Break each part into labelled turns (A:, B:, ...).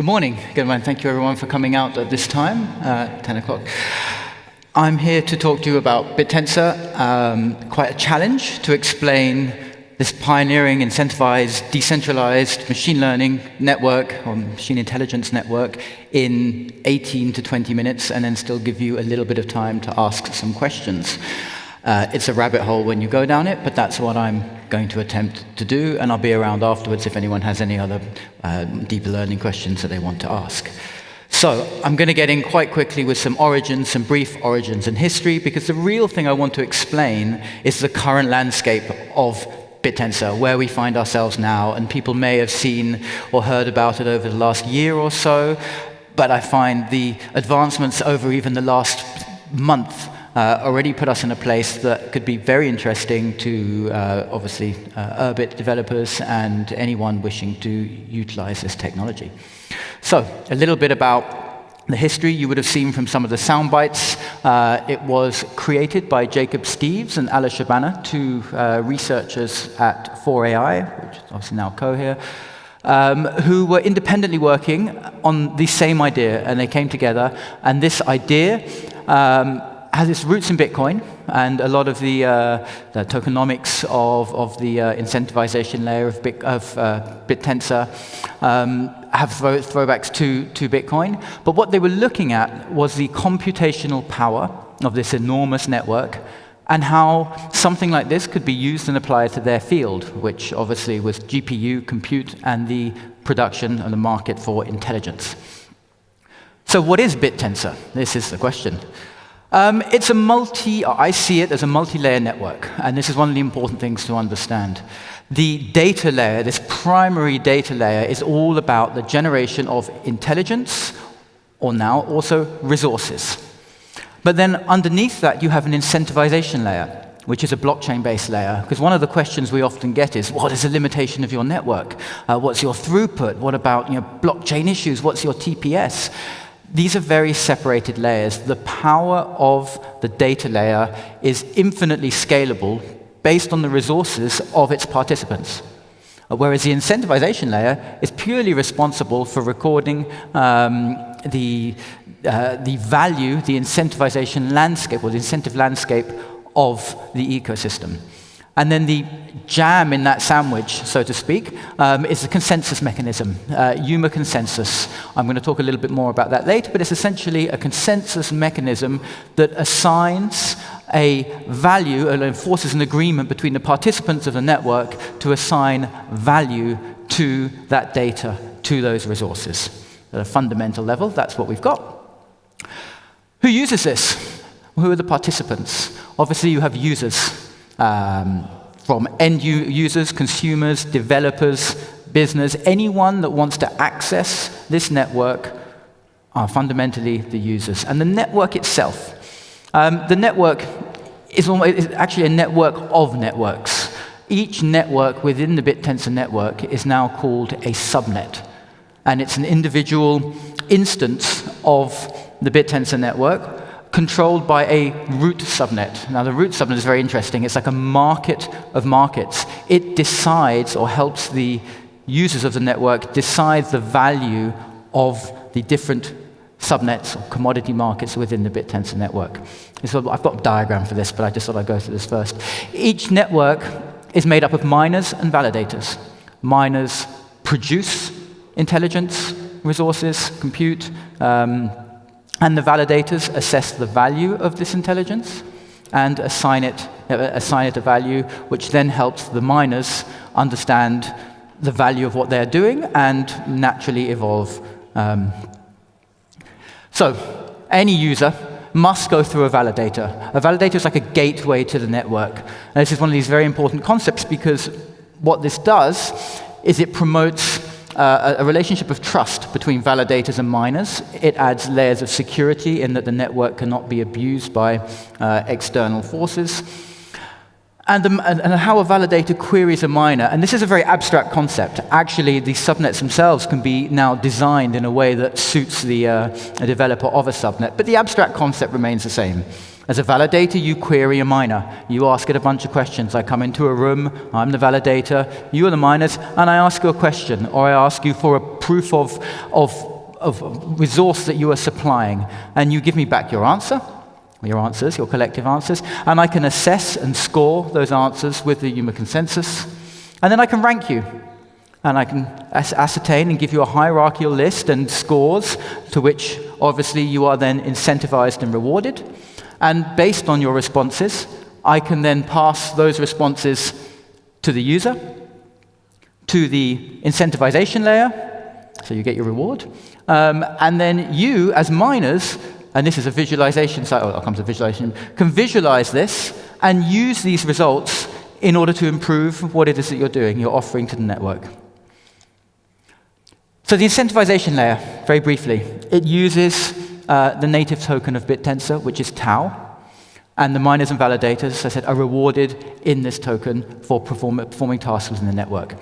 A: Good morning. Good morning. Thank you, everyone, for coming out at this time, 10 o'clock. I'm here to talk to you about Bittensor. Quite a challenge to explain this pioneering, incentivized, decentralized machine learning network, or machine intelligence network, in 18 to 20 minutes, and then still give you a little bit of time to ask some questions. It's a rabbit hole when you go down it, but that's what I'm going to attempt to do, and I'll be around afterwards if anyone has any other deeper learning questions that they want to ask. So I'm going to get in quite quickly with some origins, some brief origins and history, because the real thing I want to explain is the current landscape of Bittensor, where we find ourselves now, and people may have seen or heard about it over the last year or so, but I find the advancements over even the last month already put us in a place that could be very interesting to, obviously, Urbit developers and anyone wishing to utilize this technology. So, a little bit about the history. You would have seen from some of the sound bites. It was created by Jacob Steves and Alice Shabana, two researchers at 4AI, which is obviously now Cohere, who were independently working on the same idea, and they came together. And this idea has its roots in Bitcoin, and a lot of the tokenomics of the incentivization layer of Bittensor have throwbacks to Bitcoin. But what they were looking at was the computational power of this enormous network, and how something like this could be used and applied to their field, which obviously was GPU compute and the production and the market for intelligence. So what is Bittensor? This is the question. It's I see it as a multi-layer network, and this is one of the important things to understand. The data layer, this primary data layer, is all about the generation of intelligence, or now also resources. But then underneath that, you have an incentivization layer, which is a blockchain-based layer, because one of the questions we often get is, what is the limitation of your network? What's your throughput? What about blockchain issues? What's your TPS? These are very separated layers. The power of the data layer is infinitely scalable based on the resources of its participants. Whereas the incentivization layer is purely responsible for recording the value, the incentivization landscape, or the incentive landscape of the ecosystem. And then the jam in that sandwich, so to speak, is the consensus mechanism, UMA consensus. I'm going to talk a little bit more about that later, but it's essentially a consensus mechanism that assigns a value and enforces an agreement between the participants of the network to assign value to that data, to those resources. At a fundamental level, that's what we've got. Who uses this? Who are the participants? Obviously, you have users. From end users, consumers, developers, business, anyone that wants to access this network are fundamentally the users. And the network itself, the network is actually a network of networks. Each network within the Bittensor network is now called a subnet. And it's an individual instance of the Bittensor network, controlled by a root subnet. Now, the root subnet is very interesting. It's like a market of markets. It decides, or helps the users of the network decide the value of the different subnets or commodity markets within the Bittensor network. So I've got a diagram for this, but I just thought I'd go through this first. Each network is made up of miners and validators. Miners produce intelligence, resources, compute, and the validators assess the value of this intelligence and assign it a value, which then helps the miners understand the value of what they're doing and naturally evolve. So any user must go through a validator. A validator is like a gateway to the network. And this is one of these very important concepts, because what this does is it promotes a relationship of trust between validators and miners. It adds layers of security in that the network cannot be abused by external forces. And how a validator queries a miner, and this is a very abstract concept. Actually, the subnets themselves can be now designed in a way that suits a developer of a subnet, but the abstract concept remains the same. As a validator, you query a miner. You ask it a bunch of questions. I come into a room, I'm the validator, you are the miners, and I ask you a question, or I ask you for a proof of of resource that you are supplying, and you give me back your answer, your answers, your collective answers, and I can assess and score those answers with the Yuma consensus, and then I can rank you, and I can ascertain and give you a hierarchical list and scores to which obviously you are then incentivized and rewarded, and based on your responses, I can then pass those responses to the user, to the incentivization layer, so you get your reward, and then you, as miners, and this is a visualization site, oh, comes a visualization, can visualize this and use these results in order to improve what it is that you're doing, you're offering to the network. So the incentivization layer, very briefly, it uses the native token of Bittensor, which is tau, and the miners and validators, as I said, are rewarded in this token for performing tasks within the network.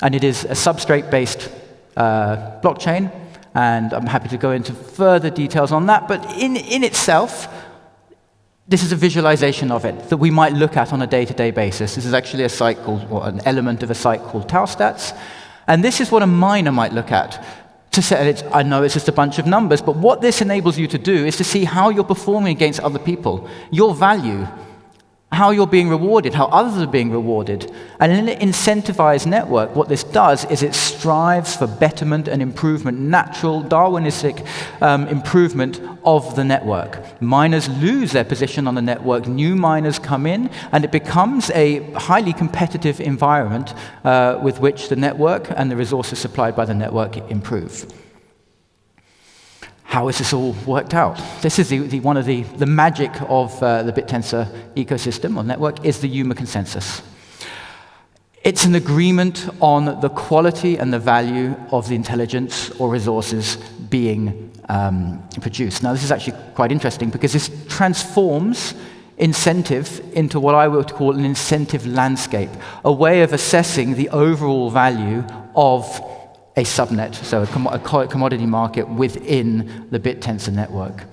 A: And it is a substrate-based blockchain, and I'm happy to go into further details on that, but in itself, this is a visualization of it that we might look at on a day-to-day basis. This is actually a site called, or an element of a site called taustats, and this is what a miner might look at to say, I know it's just a bunch of numbers, but what this enables you to do is to see how you're performing against other people, your value, how you're being rewarded, how others are being rewarded. And in an incentivized network, what this does is it strives for betterment and improvement, natural Darwinistic improvement of the network. Miners lose their position on the network, new miners come in, and it becomes a highly competitive environment with which the network and the resources supplied by the network improve. How is this all worked out? This is one of the magic of the Bittensor ecosystem or network is the Yuma consensus. It's an agreement on the quality and the value of the intelligence or resources being produced. Now, this is actually quite interesting because this transforms incentive into what I would call an incentive landscape, a way of assessing the overall value of a subnet, so a commodity market within the Bittensor network.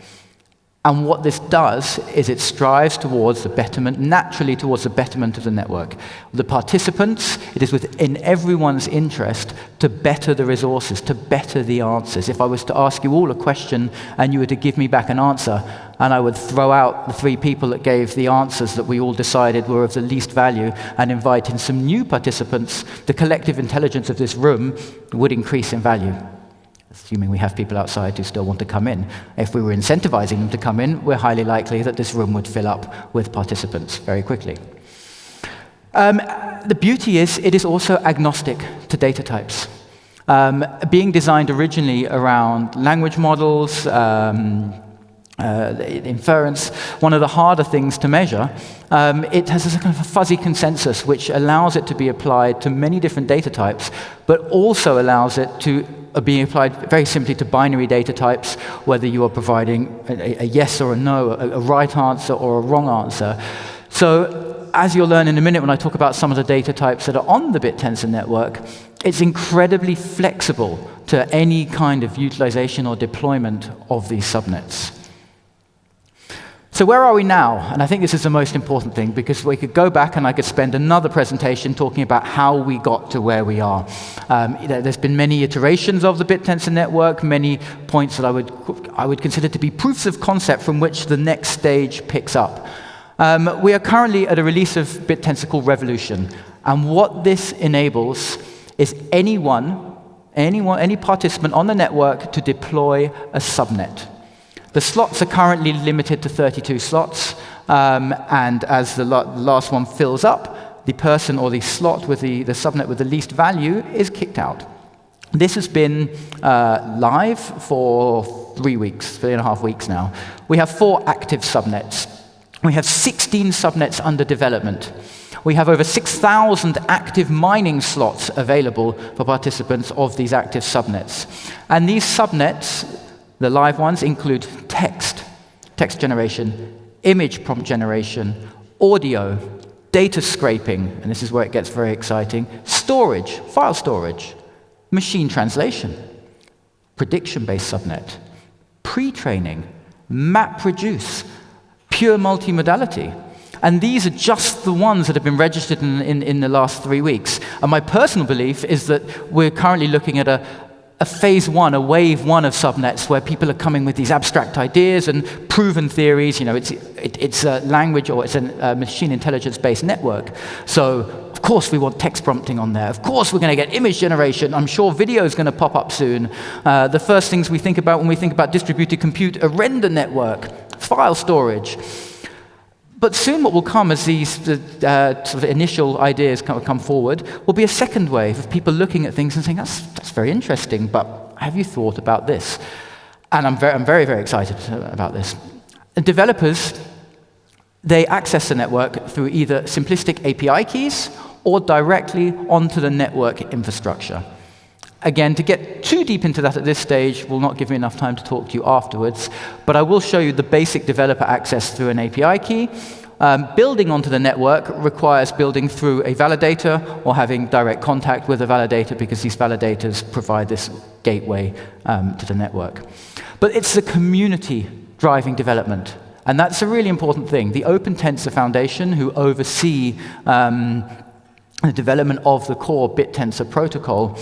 A: And what this does is it strives towards the betterment, naturally towards the betterment of the network. The participants, it is within everyone's interest to better the resources, to better the answers. If I was to ask you all a question and you were to give me back an answer, and I would throw out the 3 people that gave the answers that we all decided were of the least value and invite in some new participants, the collective intelligence of this room would increase in value. Assuming we have people outside who still want to come in. If we were incentivizing them to come in, we're highly likely that this room would fill up with participants very quickly. The beauty is it is also agnostic to data types. Being designed originally around language models, inference, one of the harder things to measure, it has a kind of a fuzzy consensus which allows it to be applied to many different data types, but also allows it to be applied very simply to binary data types, whether you are providing a yes or a no, a right answer or a wrong answer. So as you'll learn in a minute when I talk about some of the data types that are on the Bittensor network, it's incredibly flexible to any kind of utilization or deployment of these subnets. So where are we now? And I think this is the most important thing because we could go back and I could spend another presentation talking about how we got to where we are. There's been many iterations of the Bittensor network, many points that I would consider to be proofs of concept from which the next stage picks up. We are currently at a release of Bittensor called Revolution. And what this enables is any participant on the network to deploy a subnet. The slots are currently limited to 32 slots, and as the last one fills up, the person or the slot with the subnet with the least value is kicked out. This has been live for 3.5 weeks now. We have 4 active subnets. We have 16 subnets under development. We have over 6,000 active mining slots available for participants of these active subnets. And these subnets, the live ones, include text generation, image prompt generation, audio, data scraping, and this is where it gets very exciting, storage, file storage, machine translation, prediction-based subnet, pre-training, map reduce, pure multimodality. And these are just the ones that have been registered in the last 3 weeks. And my personal belief is that we're currently looking at phase one, a wave one of subnets where people are coming with these abstract ideas and proven theories. It's a language or it's a machine intelligence-based network. So, of course, we want text prompting on there. Of course, we're going to get image generation. I'm sure video is going to pop up soon. The first things we think about when we think about distributed compute, a render network, file storage. But soon what will come as these sort of initial ideas come forward will be a second wave of people looking at things and saying, that's very interesting, but have you thought about this? And I'm very, very excited about this. And developers, they access the network through either simplistic API keys or directly onto the network infrastructure. Again, to get too deep into that at this stage will not give me enough time to talk to you afterwards, but I will show you the basic developer access through an API key. Building onto the network requires building through a validator or having direct contact with a validator because these validators provide this gateway to the network. But it's the community driving development, and that's a really important thing. The Opentensor Foundation, who oversee the development of the core Bittensor protocol,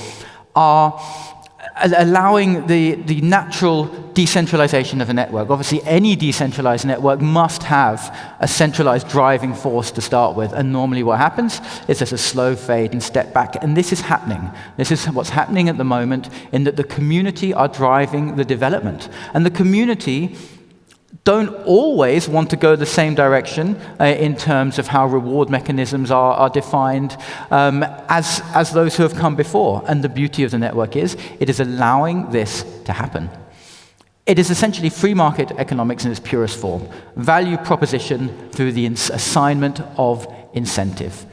A: are allowing the natural decentralization of a network. Obviously, any decentralized network must have a centralized driving force to start with, and normally what happens is there's a slow fade and step back, and this is happening. This is what's happening at the moment, in that the community are driving the development. And the community don't always want to go the same direction in terms of how reward mechanisms are defined as those who have come before. And the beauty of the network is it is allowing this to happen. It is essentially free market economics in its purest form. Value proposition through the assignment of incentive.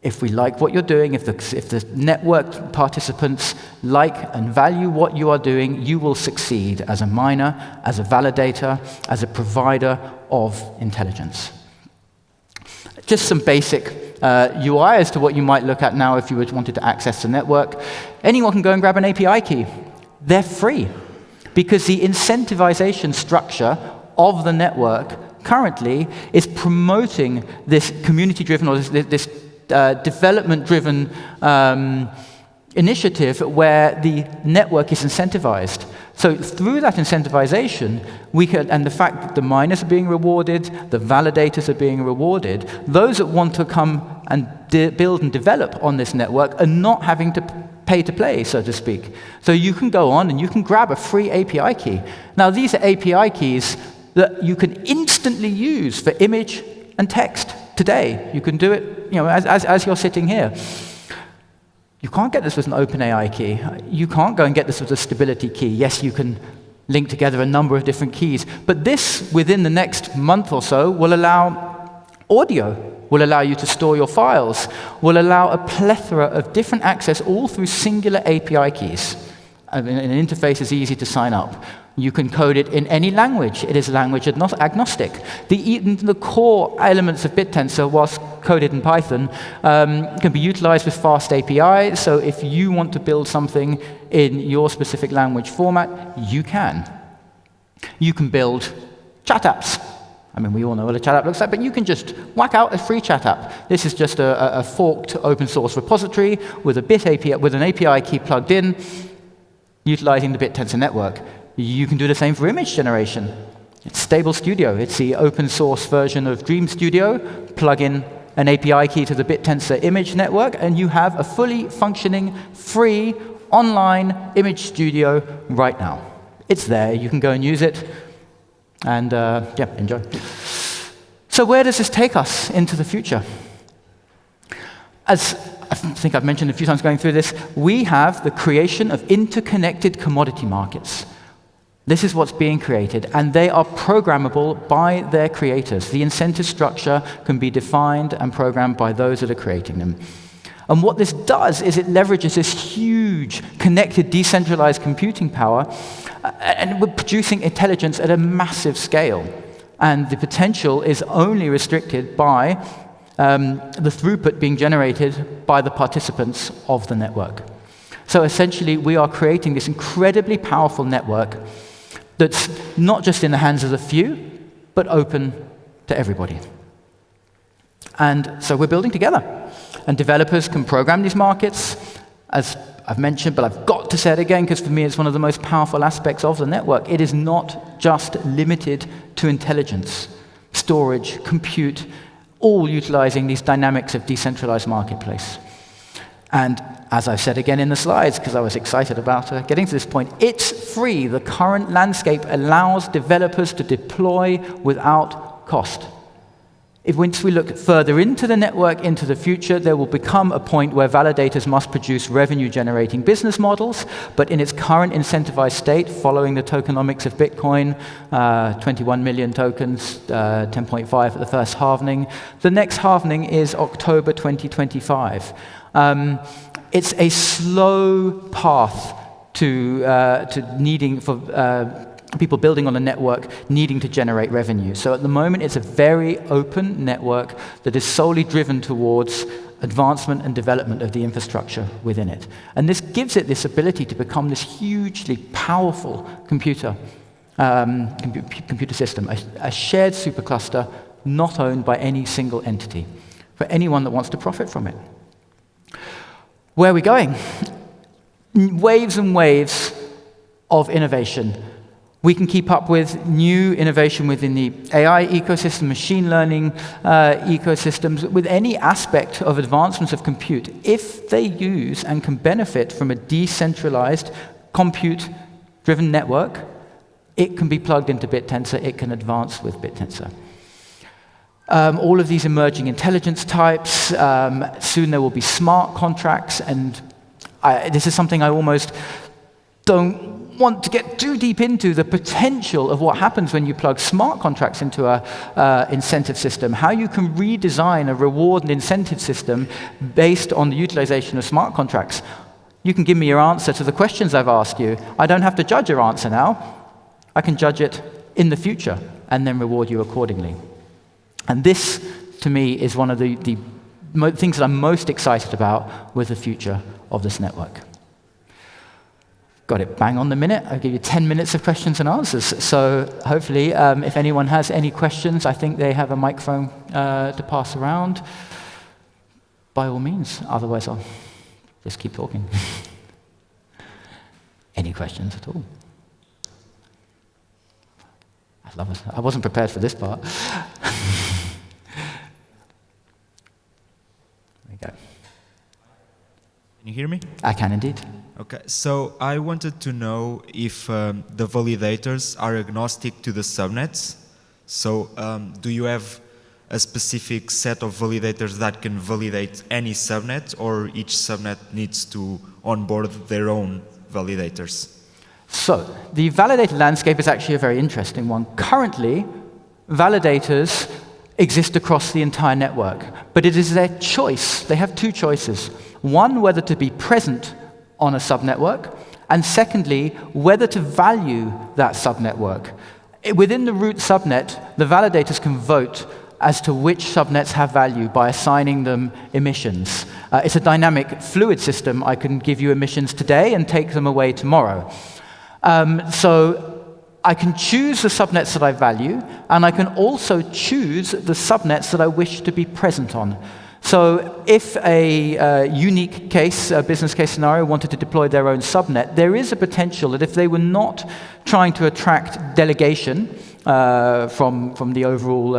A: If we like what you're doing, if the network participants like and value what you are doing, you will succeed as a miner, as a validator, as a provider of intelligence. Just some basic UI as to what you might look at now if you wanted to access the network. Anyone can go and grab an API key. They're free, because the incentivization structure of the network currently is promoting this community-driven or this development-driven initiative where the network is incentivized. So through that incentivization, and the fact that the miners are being rewarded, the validators are being rewarded, those that want to come and build and develop on this network are not having to pay to play, so to speak. So you can go on and you can grab a free API key. Now, these are API keys that you can instantly use for image and text today. You can do it, as you're sitting here. You can't get this with an OpenAI key. You can't go and get this with a stability key. Yes, you can link together a number of different keys, but this, within the next month or so, will allow audio, will allow you to store your files, will allow a plethora of different access all through singular API keys. An interface is easy to sign up. You can code it in any language. It is language agnostic. The core elements of Bittensor, whilst coded in Python, can be utilized with fast API. So if you want to build something in your specific language format, you can. You can build chat apps. I mean, we all know what a chat app looks like, but you can just whack out a free chat app. This is just a forked open source repository with an API key plugged in, utilizing the Bittensor network. You can do the same for image generation. It's Stable Studio. It's the open source version of Dream Studio. Plug in an API key to the Bittensor image network, and you have a fully functioning, free, online image studio right now. It's there. You can go and use it. And enjoy. So where does this take us into the future? As I think I've mentioned a few times going through this, we have the creation of interconnected commodity markets. This is what's being created, and they are programmable by their creators. The incentive structure can be defined and programmed by those that are creating them. And what this does is it leverages this huge, connected, decentralized computing power, and we're producing intelligence at a massive scale. And the potential is only restricted by the throughput being generated by the participants of the network. So essentially, we are creating this incredibly powerful network that's not just in the hands of the few, but open to everybody. And so we're building together. And developers can program these markets as I've mentioned, but I've got to say it again because for me it's one of the most powerful aspects of the network. It is not just limited to intelligence, storage, compute, all utilizing these dynamics of decentralized marketplace. And as I've said again in the slides, because I was excited about getting to this point, it's free. The current landscape allows developers to deploy without cost. Once we look further into the network, into the future, there will become a point where validators must produce revenue-generating business models, but in its current incentivized state, following the tokenomics of Bitcoin, 21 million tokens, 10.5 at the first halving. The next halving is October 2025. It's a slow path to needing for people building on a network needing to generate revenue. So at the moment, it's a very open network that is solely driven towards advancement and development of the infrastructure within it. And this gives it this ability to become this hugely powerful computer system, a shared supercluster not owned by any single entity, for anyone that wants to profit from it. Where are we going? Waves and waves of innovation. We can keep up with new innovation within the AI ecosystem, machine learning ecosystems, with any aspect of advancements of compute, if they use and can benefit from a decentralized, compute-driven network, it can be plugged into Bittensor, it can advance with Bittensor. All of these emerging intelligence types, soon there will be smart contracts, and this is something I almost don't want to get too deep into, the potential of what happens when you plug smart contracts into a incentive system, how you can redesign a reward and incentive system based on the utilization of smart contracts. You can give me your answer to the questions I've asked you. I don't have to judge your answer now. I can judge it in the future and then reward you accordingly. And this, to me, is one of the things that I'm most excited about with the future of this network. Got it bang on the minute. I'll give you 10 minutes of questions and answers. So hopefully, if anyone has any questions, I think they have a microphone to pass around. By all means. Otherwise, I'll just keep talking. Any questions at all? I love it. I wasn't prepared for this part. There we go.
B: Can you hear me?
A: I can indeed.
B: Okay, so I wanted to know if the validators are agnostic to the subnets. So do you have a specific set of validators that can validate any subnet, or each subnet needs to onboard their own validators?
A: So the validator landscape is actually a very interesting one. Currently, validators exist across the entire network, but it is their choice. They have two choices. One, whether to be present on a subnetwork, and secondly, whether to value that subnetwork. Within the root subnet, the validators can vote as to which subnets have value by assigning them emissions. It's a dynamic, fluid system. I can give you emissions today and take them away tomorrow. So I can choose the subnets that I value, and I can also choose the subnets that I wish to be present on. So if a unique case, a business case scenario, wanted to deploy their own subnet, there is a potential that if they were not trying to attract delegation from the overall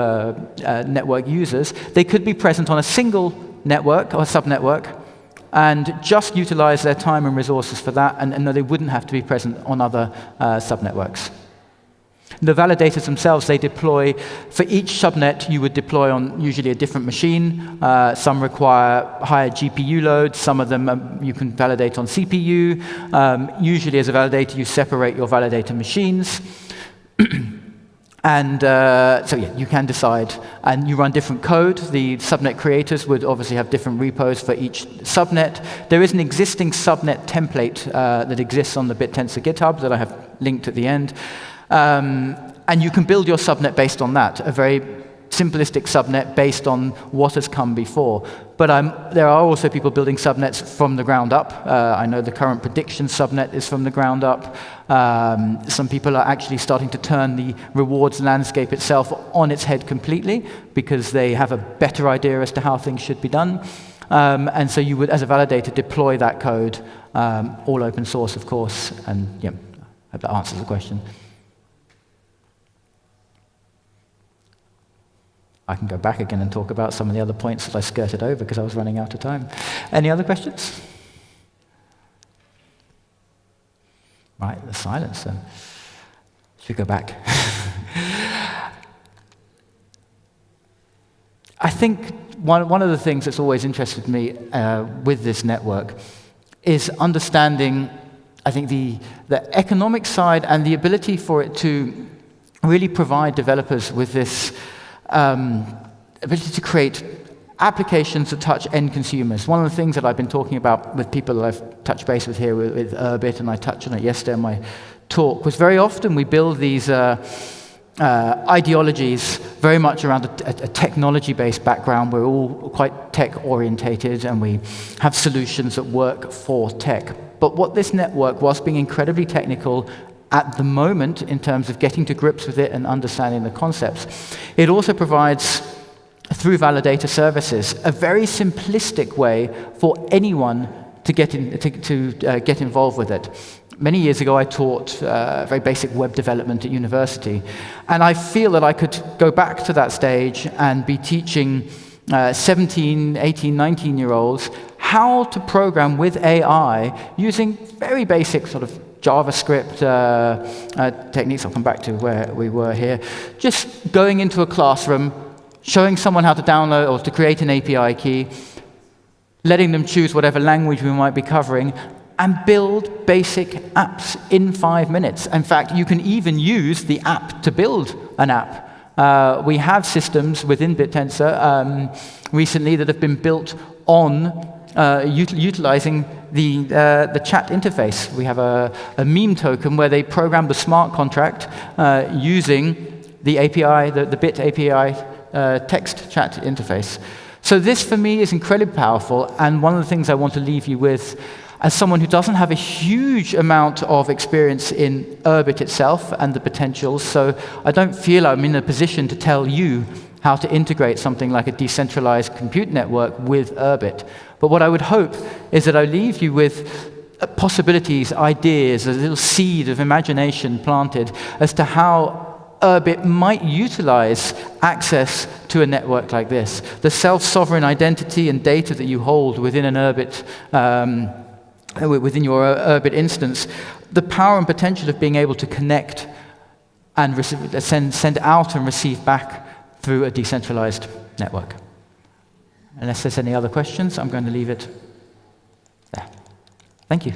A: network users, they could be present on a single network or subnetwork and just utilize their time and resources for that, and they wouldn't have to be present on other subnetworks. The validators themselves, they deploy, for each subnet, you would deploy on usually a different machine. Some require higher GPU loads. Some of them you can validate on CPU. Usually as a validator, you separate your validator machines. And so yeah, you can decide, and you run different code. The subnet creators would obviously have different repos for each subnet. There is an existing subnet template that exists on the Bittensor GitHub that I have linked at the end. And you can build your subnet based on that, a very simplistic subnet based on what has come before. But there are also people building subnets from the ground up. I know the current prediction subnet is from the ground up. Some people are actually starting to turn the rewards landscape itself on its head completely because they have a better idea as to how things should be done. And so you would, as a validator, deploy that code, all open source, of course. And yeah, I hope that answers the question. I can go back again and talk about some of the other points that I skirted over because I was running out of time. Any other questions? Right, the silence then. Should we go back? I think one of the things that's always interested me with this network is understanding, I think, the economic side and the ability for it to really provide developers with this ability to create applications that touch end consumers. One of the things that I've been talking about with people that I've touched base with here with Urbit, and I touched on it yesterday in my talk, was very often we build these ideologies very much around a technology-based background. We're all quite tech-orientated, and we have solutions that work for tech. But what this network, whilst being incredibly technical at the moment in terms of getting to grips with it and understanding the concepts, it also provides, through validator services, a very simplistic way for anyone to get involved with it. Many years ago, I taught very basic web development at university, and I feel that I could go back to that stage and be teaching 17, 18, 19-year-olds how to program with AI using very basic sort of JavaScript techniques. I'll come back to where we were here. Just going into a classroom, showing someone how to download or to create an API key, letting them choose whatever language we might be covering, and build basic apps in 5 minutes. In fact, you can even use the app to build an app. We have systems within Bittensor recently that have been built on utilizing the chat interface. We have a meme token where they program the smart contract using the API, the Bit API text chat interface. So this, for me, is incredibly powerful, and one of the things I want to leave you with, as someone who doesn't have a huge amount of experience in Urbit itself and the potentials, so I don't feel I'm in a position to tell you how to integrate something like a decentralized compute network with Urbit. But what I would hope is that I leave you with possibilities, ideas, a little seed of imagination planted as to how Urbit might utilize access to a network like this. The self-sovereign identity and data that you hold within an Urbit, within your Urbit instance, the power and potential of being able to connect and send out and receive back through a decentralized network. Unless there's any other questions, I'm going to leave it there. Thank you.